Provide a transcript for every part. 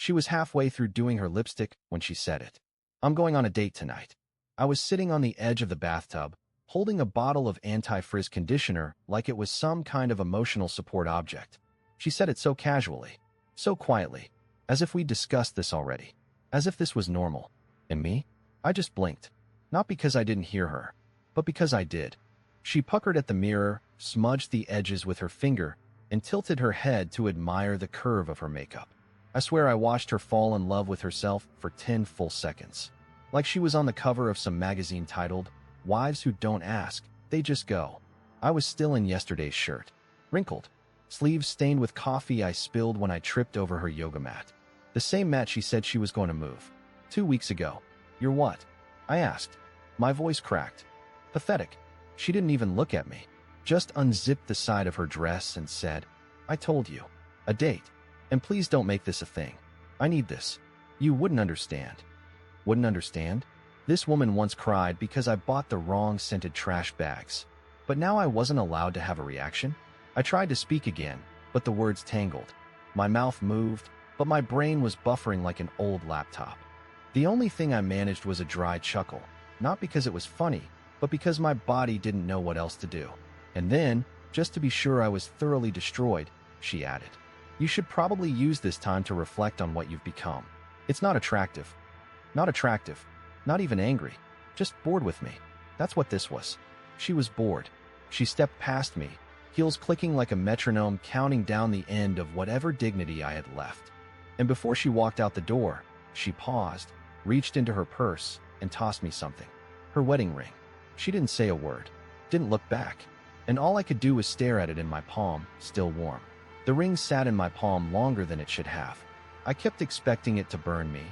She was halfway through doing her lipstick when she said it. I'm going on a date tonight. I was sitting on the edge of the bathtub, holding a bottle of anti-frizz conditioner like it was some kind of emotional support object. She said it so casually, so quietly, as if we'd discussed this already, as if this was normal. And me? I just blinked. Not because I didn't hear her, but because I did. She puckered at the mirror, smudged the edges with her finger, and tilted her head to admire the curve of her makeup. I swear I watched her fall in love with herself for 10 full seconds. Like she was on the cover of some magazine titled, Wives Who Don't Ask, They Just Go. I was still in yesterday's shirt. Wrinkled. Sleeves stained with coffee I spilled when I tripped over her yoga mat. The same mat she said she was going to move. 2 weeks ago. You're what? I asked. My voice cracked. Pathetic. She didn't even look at me. Just unzipped the side of her dress and said, I told you. A date. And please don't make this a thing. I need this. You wouldn't understand. Wouldn't understand? This woman once cried because I bought the wrong scented trash bags. But now I wasn't allowed to have a reaction? I tried to speak again, but the words tangled. My mouth moved, but my brain was buffering like an old laptop. The only thing I managed was a dry chuckle, not because it was funny, but because my body didn't know what else to do. And then, just to be sure I was thoroughly destroyed, she added, You should probably use this time to reflect on what you've become. It's not attractive. Not attractive. Not even angry. Just bored with me. That's what this was. She was bored. She stepped past me, heels clicking like a metronome, counting down the end of whatever dignity I had left. And before she walked out the door, she paused, reached into her purse, and tossed me something. Her wedding ring. She didn't say a word, didn't look back, and all I could do was stare at it in my palm, still warm. The ring sat in my palm longer than it should have. I kept expecting it to burn me,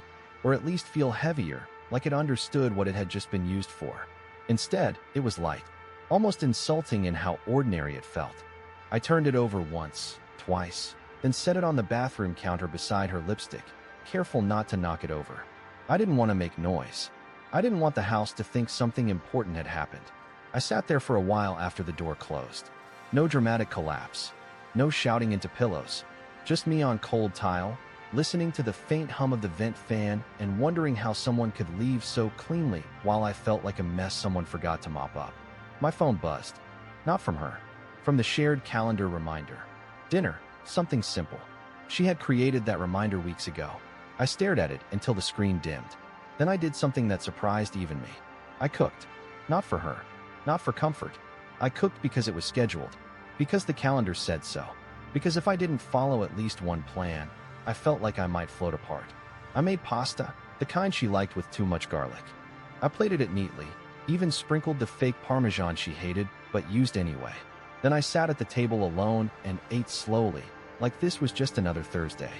or at least feel heavier, like it understood what it had just been used for. Instead, it was light, almost insulting in how ordinary it felt. I turned it over once, twice, then set it on the bathroom counter beside her lipstick, careful not to knock it over. I didn't want to make noise. I didn't want the house to think something important had happened. I sat there for a while after the door closed. No dramatic collapse. No shouting into pillows. Just me on cold tile, listening to the faint hum of the vent fan and wondering how someone could leave so cleanly while I felt like a mess someone forgot to mop up. My phone buzzed. Not from her. From the shared calendar reminder. Dinner. Something simple. She had created that reminder weeks ago. I stared at it until the screen dimmed. Then I did something that surprised even me. I cooked. Not for her. Not for comfort. I cooked because it was scheduled. Because the calendar said so. Because if I didn't follow at least one plan, I felt like I might float apart. I made pasta, the kind she liked with too much garlic. I plated it neatly, even sprinkled the fake Parmesan she hated, but used anyway. Then I sat at the table alone and ate slowly, like this was just another Thursday.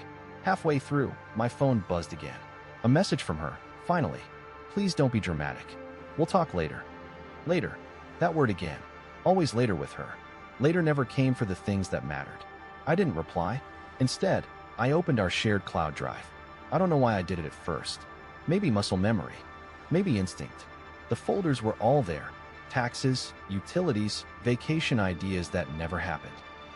Halfway through, my phone buzzed again. A message from her, finally. Please don't be dramatic. We'll talk later. Later. That word again. Always later with her. Later never came for the things that mattered. I didn't reply. Instead, I opened our shared cloud drive. I don't know why I did it at first. Maybe muscle memory. Maybe instinct. The folders were all there. Taxes, utilities, vacation ideas that never happened.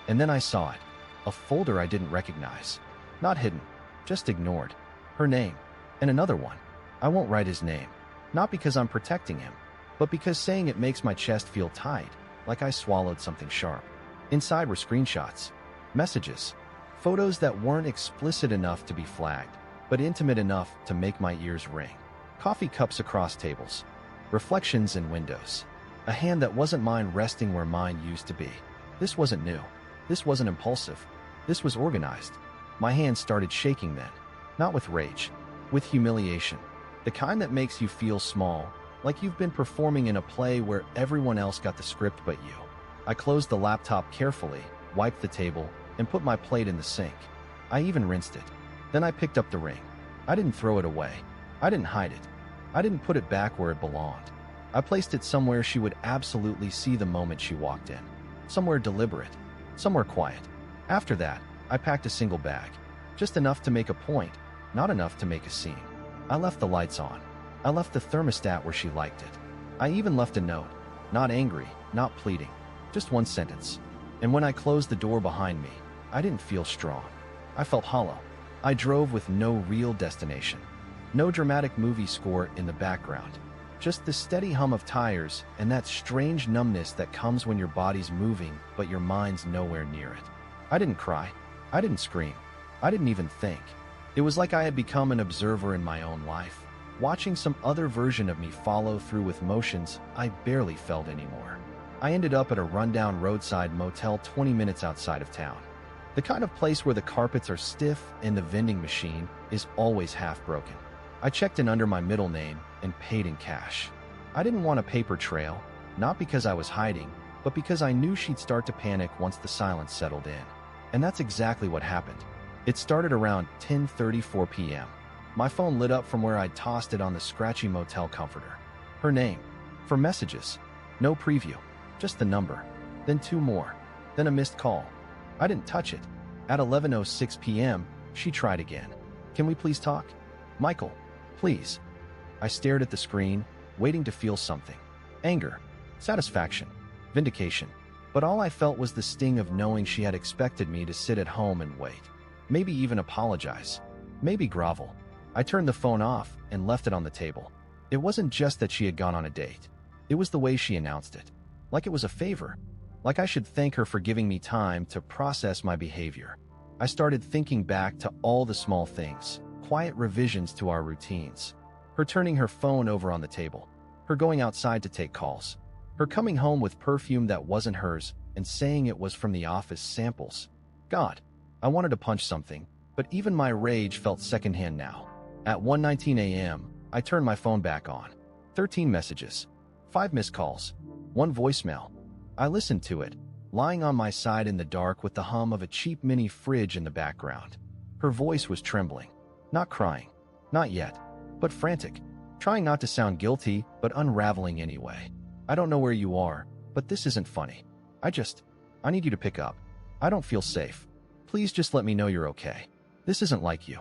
And then I saw it. A folder I didn't recognize. Not hidden. Just ignored. Her name. And another one. I won't write his name. Not because I'm protecting him, but because saying it makes my chest feel tight, like I swallowed something sharp. Inside were screenshots. Messages. Photos that weren't explicit enough to be flagged, but intimate enough to make my ears ring. Coffee cups across tables. Reflections in windows. A hand that wasn't mine resting where mine used to be. This wasn't new. This wasn't impulsive. This was organized. My hand started shaking then. Not with rage. With humiliation. The kind that makes you feel small, like you've been performing in a play where everyone else got the script but you. I closed the laptop carefully, wiped the table, and put my plate in the sink. I even rinsed it. Then I picked up the ring. I didn't throw it away. I didn't hide it. I didn't put it back where it belonged. I placed it somewhere she would absolutely see the moment she walked in. Somewhere deliberate. Somewhere quiet. After that, I packed a single bag. Just enough to make a point, not enough to make a scene. I left the lights on. I left the thermostat where she liked it. I even left a note. Not angry, not pleading. Just one sentence. And when I closed the door behind me, I didn't feel strong. I felt hollow. I drove with no real destination. No dramatic movie score in the background. Just the steady hum of tires and that strange numbness that comes when your body's moving but your mind's nowhere near it. I didn't cry. I didn't scream. I didn't even think. It was like I had become an observer in my own life, watching some other version of me follow through with motions I barely felt anymore. I ended up at a rundown roadside motel 20 minutes outside of town. The kind of place where the carpets are stiff and the vending machine is always half broken. I checked in under my middle name and paid in cash. I didn't want a paper trail, not because I was hiding, but because I knew she'd start to panic once the silence settled in. And that's exactly what happened. It started around 10:34 p.m. My phone lit up from where I'd tossed it on the scratchy motel comforter. Her name. For messages. No preview. Just the number. Then two more. Then a missed call. I didn't touch it. At 11:06 p.m., she tried again. Can we please talk? Michael, please. I stared at the screen, waiting to feel something. Anger. Satisfaction. Vindication. But all I felt was the sting of knowing she had expected me to sit at home and wait. Maybe even apologize. Maybe grovel. I turned the phone off and left it on the table. It wasn't just that she had gone on a date. It was the way she announced it. Like it was a favor. Like I should thank her for giving me time to process my behavior. I started thinking back to all the small things, quiet revisions to our routines. Her turning her phone over on the table. Her going outside to take calls. Her coming home with perfume that wasn't hers and saying it was from the office samples. God, I wanted to punch something, but even my rage felt secondhand now. At 1:19 a.m., I turned my phone back on. 13 messages. 5 missed calls. 1 voicemail. I listened to it, lying on my side in the dark with the hum of a cheap mini fridge in the background. Her voice was trembling. Not crying. Not yet. But frantic. Trying not to sound guilty, but unraveling anyway. I don't know where you are, but this isn't funny. I need you to pick up. I don't feel safe. Please just let me know you're okay. This isn't like you.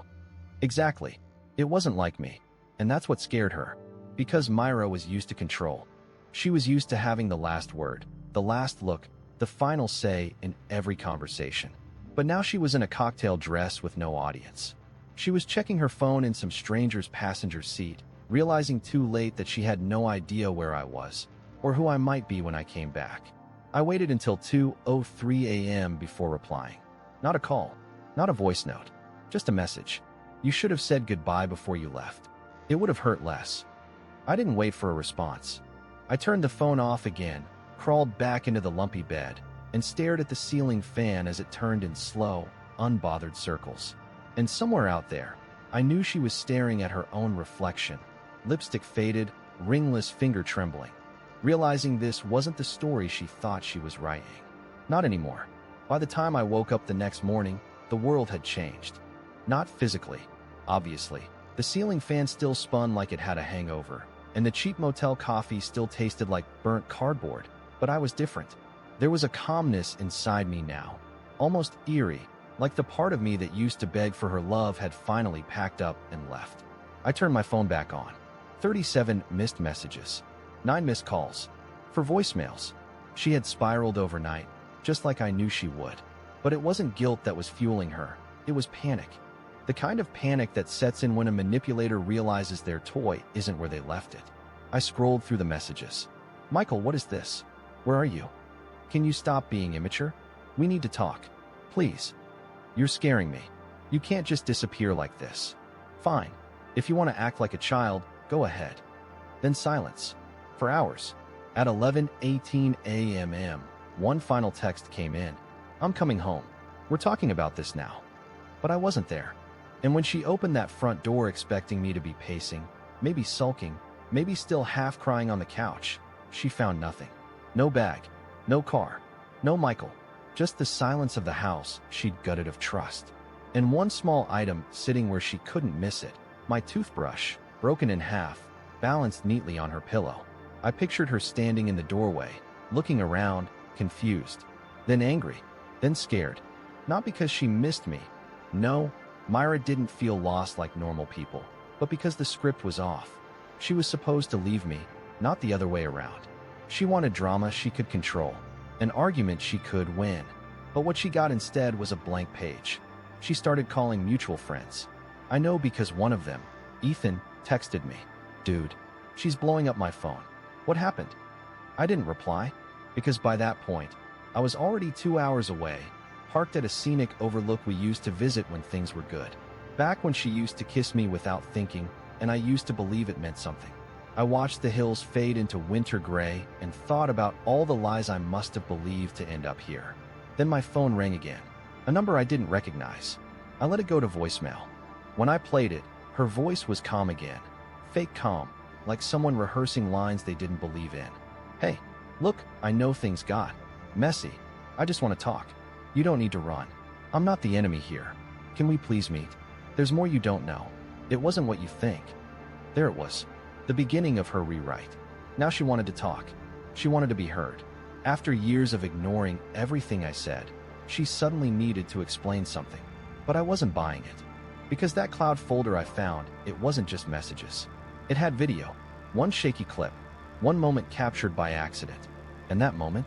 Exactly. It wasn't like me. And that's what scared her. Because Myra was used to control. She was used to having the last word, the last look, the final say in every conversation. But now she was in a cocktail dress with no audience. She was checking her phone in some stranger's passenger seat, realizing too late that she had no idea where I was, or who I might be when I came back. I waited until 2:03 a.m. before replying. Not a call, not a voice note, just a message. You should have said goodbye before you left. It would have hurt less. I didn't wait for a response. I turned the phone off again, crawled back into the lumpy bed, and stared at the ceiling fan as it turned in slow, unbothered circles. And somewhere out there, I knew she was staring at her own reflection, lipstick faded, ringless finger trembling, realizing this wasn't the story she thought she was writing. Not anymore. By the time I woke up the next morning, the world had changed. Not physically, obviously. The ceiling fan still spun like it had a hangover, and the cheap motel coffee still tasted like burnt cardboard, but I was different. There was a calmness inside me now, almost eerie, like the part of me that used to beg for her love had finally packed up and left. I turned my phone back on. 37 missed messages. 9 missed calls. For voicemails. She had spiraled overnight, just like I knew she would. But it wasn't guilt that was fueling her. It was panic. The kind of panic that sets in when a manipulator realizes their toy isn't where they left it. I scrolled through the messages. Michael, what is this? Where are you? Can you stop being immature? We need to talk. Please. You're scaring me. You can't just disappear like this. Fine. If you want to act like a child, go ahead. Then silence. For hours. At 11:18 a.m., one final text came in. I'm coming home. We're talking about this now. But I wasn't there. And when she opened that front door expecting me to be pacing, maybe sulking, maybe still half crying on the couch, she found nothing. No bag. No car. No Michael. Just the silence of the house she'd gutted of trust. And one small item sitting where she couldn't miss it, my toothbrush, broken in half, balanced neatly on her pillow. I pictured her standing in the doorway, looking around, confused, then angry, then scared. Not because she missed me. No, Myra didn't feel lost like normal people, but because the script was off. She was supposed to leave me, not the other way around. She wanted drama she could control, an argument she could win. But what she got instead was a blank page. She started calling mutual friends. I know because one of them, Ethan, texted me. Dude, she's blowing up my phone. What happened? I didn't reply, because by that point, I was already 2 hours away, parked at a scenic overlook we used to visit when things were good. Back when she used to kiss me without thinking, and I used to believe it meant something. I watched the hills fade into winter gray and thought about all the lies I must have believed to end up here. Then my phone rang again, a number I didn't recognize. I let it go to voicemail. When I played it, her voice was calm again. Fake calm, like someone rehearsing lines they didn't believe in. Hey, look, I know things got messy. I just want to talk. You don't need to run. I'm not the enemy here. Can we please meet? There's more you don't know. It wasn't what you think. There it was. The beginning of her rewrite. Now she wanted to talk. She wanted to be heard. After years of ignoring everything I said, she suddenly needed to explain something. But I wasn't buying it. Because that cloud folder I found, it wasn't just messages. It had video. One shaky clip. One moment captured by accident. And that moment,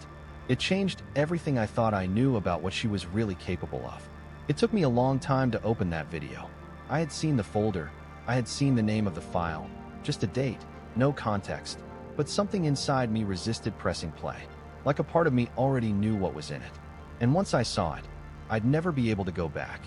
it changed everything I thought I knew about what she was really capable of. It took me a long time to open that video. I had seen the folder. I had seen the name of the file. Just a date, no context. But something inside me resisted pressing play. Like a part of me already knew what was in it. And once I saw it, I'd never be able to go back.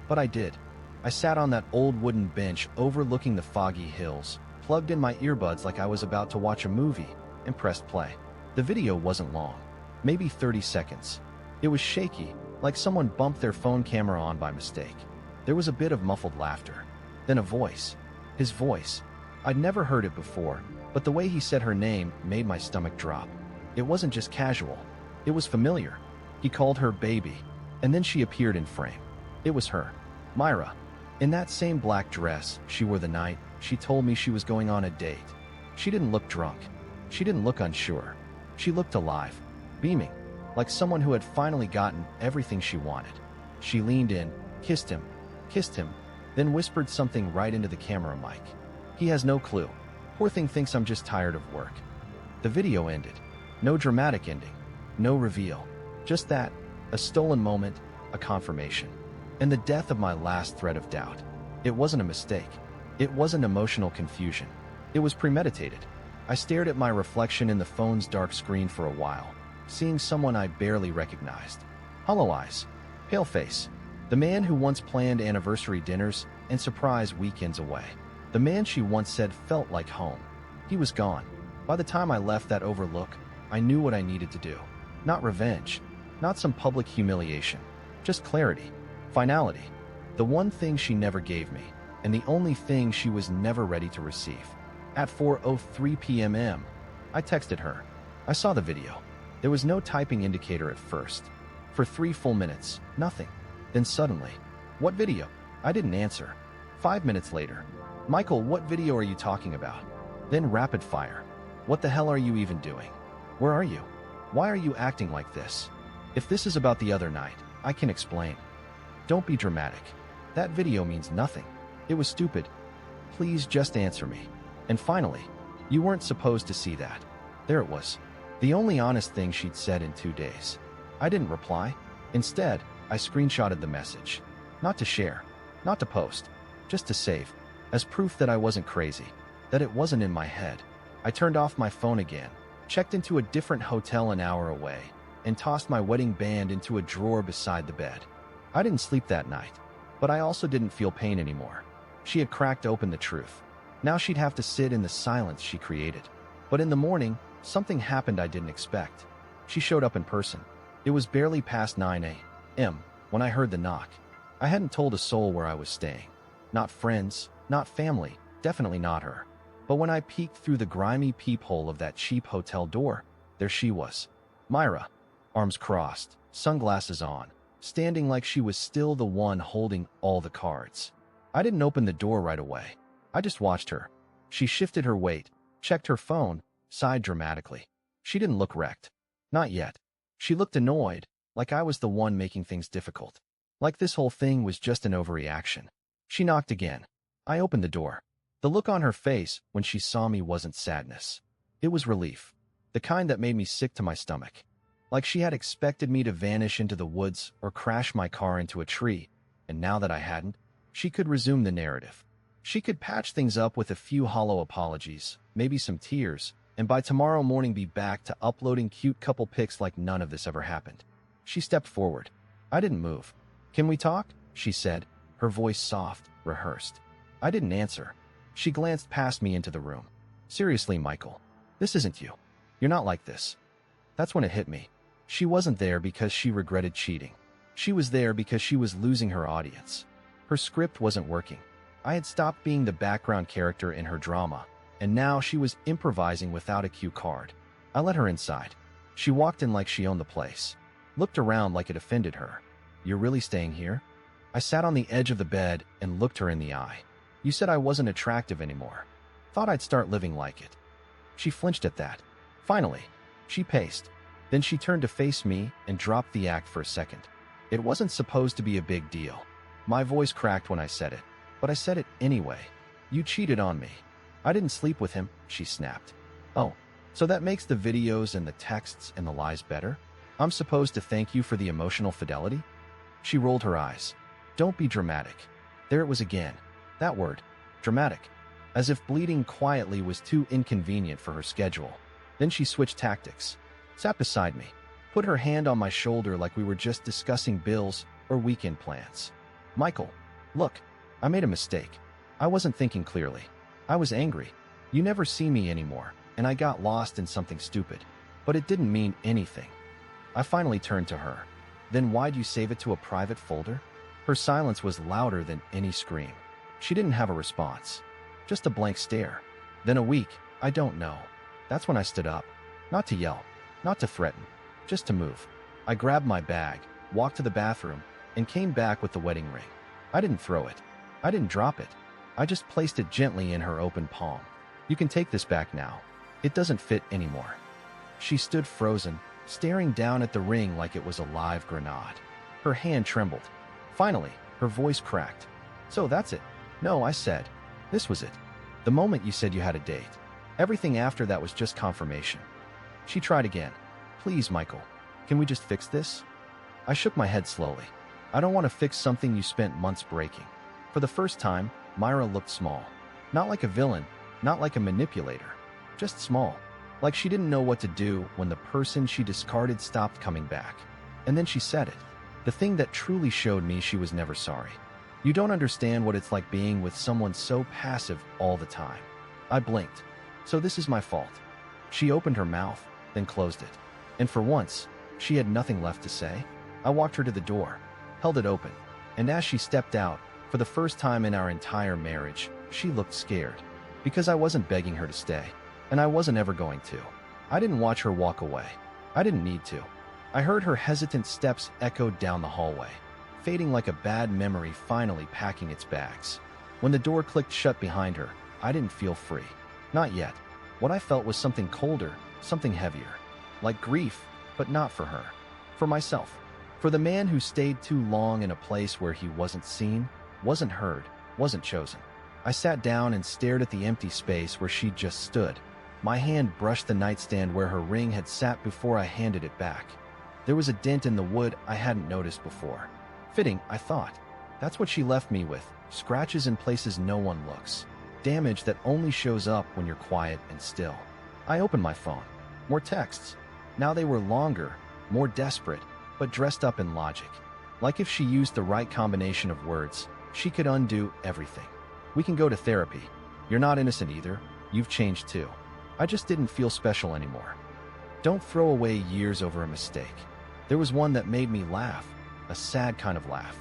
But I did. I sat on that old wooden bench overlooking the foggy hills, plugged in my earbuds like I was about to watch a movie, and pressed play. The video wasn't long. Maybe 30 seconds. It was shaky, like someone bumped their phone camera on by mistake. There was a bit of muffled laughter. Then a voice. His voice. I'd never heard it before, but the way he said her name made my stomach drop. It wasn't just casual. It was familiar. He called her baby, and then she appeared in frame. It was her. Myra. In that same black dress she wore the night she told me she was going on a date. She didn't look drunk. She didn't look unsure. She looked alive, beaming, like someone who had finally gotten everything she wanted. She leaned in, kissed him, then whispered something right into the camera mic. He has no clue. Poor thing thinks I'm just tired of work. The video ended. No dramatic ending. No reveal. Just that, a stolen moment, a confirmation. And the death of my last thread of doubt. It wasn't a mistake. It wasn't emotional confusion. It was premeditated. I stared at my reflection in the phone's dark screen for a while, seeing someone I barely recognized. Hollow eyes. Pale face. The man who once planned anniversary dinners and surprise weekends away. The man she once said felt like home. He was gone. By the time I left that overlook, I knew what I needed to do. Not revenge. Not some public humiliation. Just clarity. Finality. The one thing she never gave me, and the only thing she was never ready to receive. At 4:03 p.m, I texted her. I saw the video. There was no typing indicator at first. For 3 full minutes, nothing. Then suddenly, what video? I didn't answer. 5 minutes later, Michael, what video are you talking about? Then rapid fire. What the hell are you even doing? Where are you? Why are you acting like this? If this is about the other night, I can explain. Don't be dramatic. That video means nothing. It was stupid. Please just answer me. And finally, you weren't supposed to see that. There it was. The only honest thing she'd said in 2 days. I didn't reply. Instead, I screenshotted the message. Not to share. Not to post. Just to save. As proof that I wasn't crazy. That it wasn't in my head. I turned off my phone again, checked into a different hotel an hour away, and tossed my wedding band into a drawer beside the bed. I didn't sleep that night, but I also didn't feel pain anymore. She had cracked open the truth. Now she'd have to sit in the silence she created. But in the morning, something happened I didn't expect. She showed up in person. It was barely past 9 a.m. when I heard the knock. I hadn't told a soul where I was staying. Not friends, not family, definitely not her. But when I peeked through the grimy peephole of that cheap hotel door, there she was. Myra, arms crossed, sunglasses on, standing like she was still the one holding all the cards. I didn't open the door right away. I just watched her. She shifted her weight, checked her phone, sighed dramatically. She didn't look wrecked. Not yet. She looked annoyed, like I was the one making things difficult. Like this whole thing was just an overreaction. She knocked again. I opened the door. The look on her face when she saw me wasn't sadness. It was relief. The kind that made me sick to my stomach. Like she had expected me to vanish into the woods or crash my car into a tree, and now that I hadn't, she could resume the narrative. She could patch things up with a few hollow apologies, maybe some tears, and by tomorrow morning be back to uploading cute couple pics like none of this ever happened. She stepped forward. I didn't move. "Can we talk?" she said, her voice soft, rehearsed. I didn't answer. She glanced past me into the room. "Seriously, Michael, this isn't you. You're not like this." That's when it hit me. She wasn't there because she regretted cheating. She was there because she was losing her audience. Her script wasn't working. I had stopped being the background character in her drama, and now she was improvising without a cue card. I let her inside. She walked in like she owned the place, looked around like it offended her. "You're really staying here?" I sat on the edge of the bed and looked her in the eye. "You said I wasn't attractive anymore. Thought I'd start living like it." She flinched at that. Finally, she paced. Then she turned to face me and dropped the act for a second. "It wasn't supposed to be a big deal." My voice cracked when I said it, but I said it anyway. "You cheated on me." "I didn't sleep with him," she snapped. "Oh, so that makes the videos and the texts and the lies better? I'm supposed to thank you for the emotional fidelity?" She rolled her eyes. "Don't be dramatic." There it was again. That word. Dramatic. As if bleeding quietly was too inconvenient for her schedule. Then she switched tactics. Sat beside me. Put her hand on my shoulder like we were just discussing bills or weekend plans. "Michael, look, I made a mistake. I wasn't thinking clearly. I was angry. You never see me anymore, and I got lost in something stupid. But it didn't mean anything." I finally turned to her. "Then why'd you save it to a private folder?" Her silence was louder than any scream. She didn't have a response. Just a blank stare. Then a week, I don't know. That's when I stood up. Not to yell, not to threaten, just to move. I grabbed my bag, walked to the bathroom, and came back with the wedding ring. I didn't throw it. I didn't drop it. I just placed it gently in her open palm. "You can take this back now. It doesn't fit anymore." She stood frozen, staring down at the ring like it was a live grenade. Her hand trembled. Finally, her voice cracked. "So that's it?" "No," I said. "This was it. The moment you said you had a date. Everything after that was just confirmation." She tried again. "Please, Michael, can we just fix this?" I shook my head slowly. "I don't want to fix something you spent months breaking." For the first time, Myra looked small. Not like a villain, not like a manipulator. Just small. Like she didn't know what to do when the person she discarded stopped coming back. And then she said it. The thing that truly showed me she was never sorry. "You don't understand what it's like being with someone so passive all the time." I blinked. "So this is my fault." She opened her mouth, then closed it. And for once, she had nothing left to say. I walked her to the door, held it open, and as she stepped out, for the first time in our entire marriage, she looked scared. Because I wasn't begging her to stay, and I wasn't ever going to. I didn't watch her walk away. I didn't need to. I heard her hesitant steps echoed down the hallway, fading like a bad memory finally packing its bags. When the door clicked shut behind her, I didn't feel free. Not yet. What I felt was something colder, something heavier. Like grief, but not for her. For myself. For the man who stayed too long in a place where he wasn't seen, wasn't heard, wasn't chosen. I sat down and stared at the empty space where she'd just stood. My hand brushed the nightstand where her ring had sat before I handed it back. There was a dent in the wood I hadn't noticed before. Fitting, I thought. That's what she left me with, scratches in places no one looks. Damage that only shows up when you're quiet and still. I opened my phone. More texts. Now they were longer, more desperate, but dressed up in logic. Like if she used the right combination of words, she could undo everything. "We can go to therapy. You're not innocent either. You've changed too. I just didn't feel special anymore." Don't throw away years over a mistake. There was one that made me laugh, a sad kind of laugh.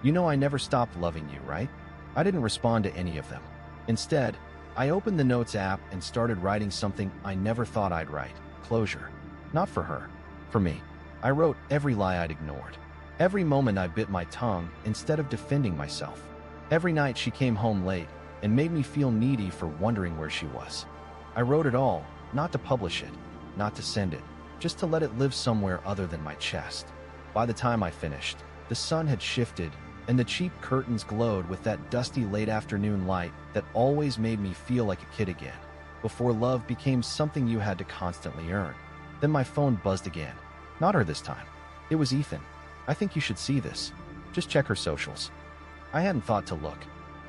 "You know I never stopped loving you, right?" I didn't respond to any of them. Instead, I opened the Notes app and started writing something I never thought I'd write. Closure. Not for her. For me. I wrote every lie I'd ignored. Every moment I bit my tongue instead of defending myself. Every night she came home late and made me feel needy for wondering where she was. I wrote it all, not to publish it, not to send it, just to let it live somewhere other than my chest. By the time I finished, the sun had shifted and the cheap curtains glowed with that dusty late afternoon light that always made me feel like a kid again, before love became something you had to constantly earn. Then my phone buzzed again. Not her this time. It was Ethan. "I think you should see this. Just check her socials." I hadn't thought to look.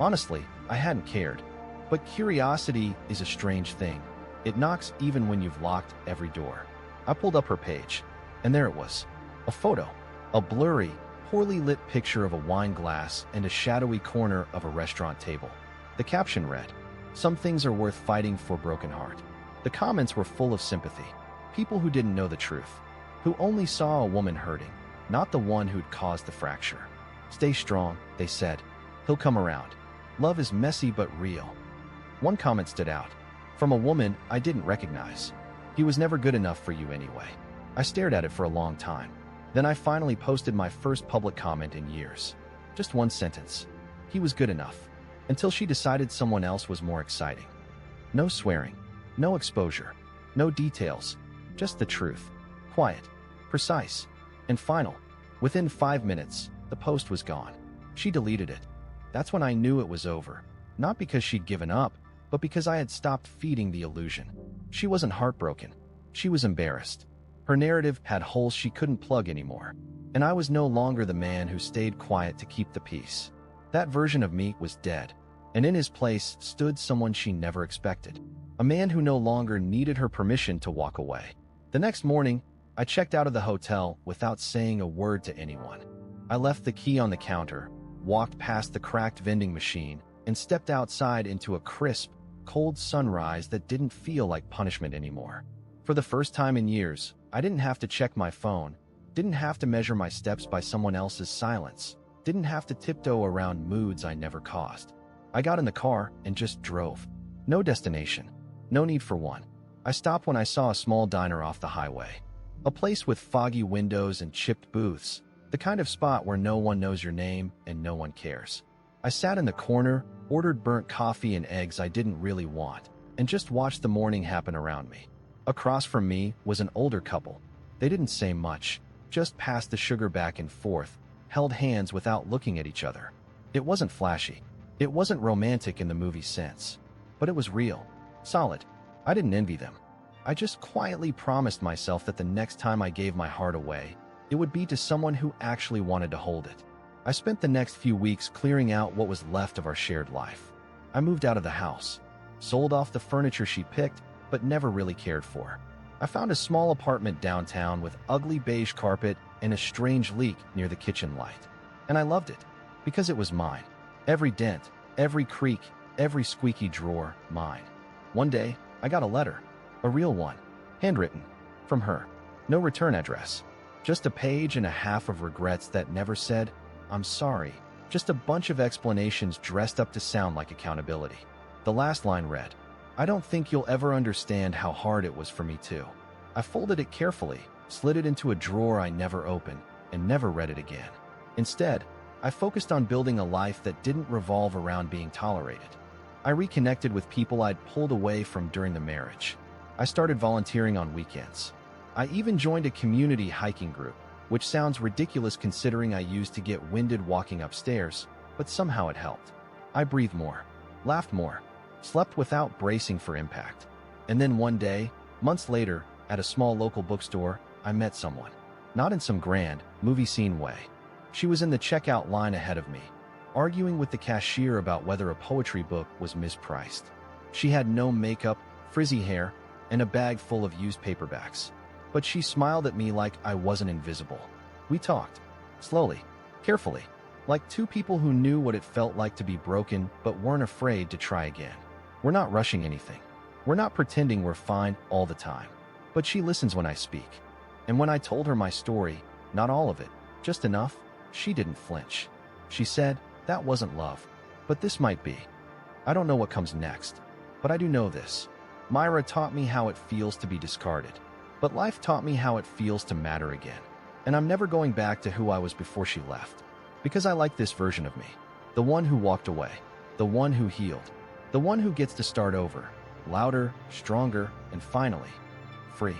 Honestly, I hadn't cared. But curiosity is a strange thing. It knocks even when you've locked every door. I pulled up her page, and there it was. A photo. A blurry, poorly lit picture of a wine glass and a shadowy corner of a restaurant table. The caption read, "Some things are worth fighting for, broken heart." The comments were full of sympathy. People who didn't know the truth, who only saw a woman hurting, not the one who'd caused the fracture. "Stay strong," they said. "He'll come around. Love is messy but real." One comment stood out, from a woman I didn't recognize. "He was never good enough for you anyway." I stared at it for a long time. Then I finally posted my first public comment in years. Just one sentence. "He was good enough." Until she decided someone else was more exciting. No swearing, no exposure, no details, just the truth. Quiet, precise, and final. Within 5 minutes, the post was gone. She deleted it. That's when I knew it was over. Not because she'd given up, but because I had stopped feeding the illusion. She wasn't heartbroken. She was embarrassed. Her narrative had holes she couldn't plug anymore. And I was no longer the man who stayed quiet to keep the peace. That version of me was dead. And in his place stood someone she never expected. A man who no longer needed her permission to walk away. The next morning, I checked out of the hotel without saying a word to anyone. I left the key on the counter, walked past the cracked vending machine, and stepped outside into a crisp, cold sunrise that didn't feel like punishment anymore. For the first time in years, I didn't have to check my phone, didn't have to measure my steps by someone else's silence, didn't have to tiptoe around moods I never caused. I got in the car and just drove. No destination, no need for one. I stopped when I saw a small diner off the highway. A place with foggy windows and chipped booths, the kind of spot where no one knows your name and no one cares. I sat in the corner, ordered burnt coffee and eggs I didn't really want, and just watched the morning happen around me. Across from me was an older couple. They didn't say much, just passed the sugar back and forth, held hands without looking at each other. It wasn't flashy. It wasn't romantic in the movie sense. But it was real, solid. I didn't envy them. I just quietly promised myself that the next time I gave my heart away, it would be to someone who actually wanted to hold it. I spent the next few weeks clearing out what was left of our shared life. I moved out of the house, sold off the furniture she picked, but never really cared for. I found a small apartment downtown with ugly beige carpet and a strange leak near the kitchen light. And I loved it, because it was mine. Every dent, every creak, every squeaky drawer, mine. One day, I got a letter. A real one. Handwritten. From her. No return address. Just a page and a half of regrets that never said, "I'm sorry." Just a bunch of explanations dressed up to sound like accountability. The last line read, "I don't think you'll ever understand how hard it was for me too." I folded it carefully, slid it into a drawer I never opened, and never read it again. Instead, I focused on building a life that didn't revolve around being tolerated. I reconnected with people I'd pulled away from during the marriage. I started volunteering on weekends. I even joined a community hiking group, which sounds ridiculous considering I used to get winded walking upstairs, but somehow it helped. I breathed more, laughed more, slept without bracing for impact. And then one day, months later, at a small local bookstore, I met someone. Not in some grand, movie scene way. She was in the checkout line ahead of me, arguing with the cashier about whether a poetry book was mispriced. She had no makeup, frizzy hair, and a bag full of used paperbacks. But she smiled at me like I wasn't invisible. We talked, slowly, carefully, like two people who knew what it felt like to be broken but weren't afraid to try again. We're not rushing anything. We're not pretending we're fine all the time. But she listens when I speak. And when I told her my story, not all of it, just enough, she didn't flinch. She said, "That wasn't love, but this might be. I don't know what comes next, but I do know this. Myra taught me how it feels to be discarded, but life taught me how it feels to matter again. And I'm never going back to who I was before she left, because I like this version of me, the one who walked away, the one who healed, the one who gets to start over, louder, stronger, and finally, free."